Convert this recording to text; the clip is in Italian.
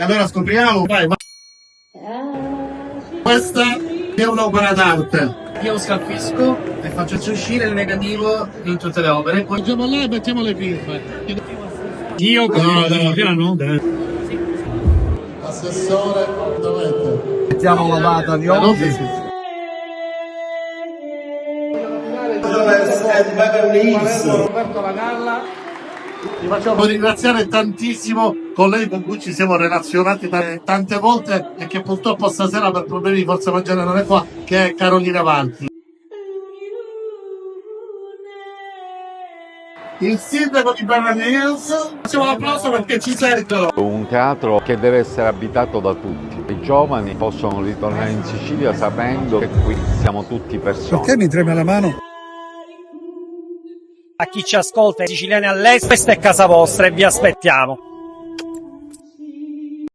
Allora scopriamo, vai. Questa è un'opera d'arte. Io scalfisco e faccio uscire il negativo in tutte le opere. Poi andiamo là e mettiamo le firme. Io no. Assessore, dovete. Mettiamo la data di oggi. Roberto Lagalla. Ti facciamo ringraziare tantissimo, con lei con cui ci siamo relazionati tante volte e che purtroppo stasera per problemi di forza maggiore non è qua, che è Carolina Valchi. Il sindaco di Berlino, facciamo un applauso perché ci sentono. Un teatro che deve essere abitato da tutti. I giovani possono ritornare in Sicilia sapendo che qui siamo tutti persone. Perché mi trema la mano? A chi ci ascolta, i siciliani all'estero, questa è casa vostra e vi aspettiamo.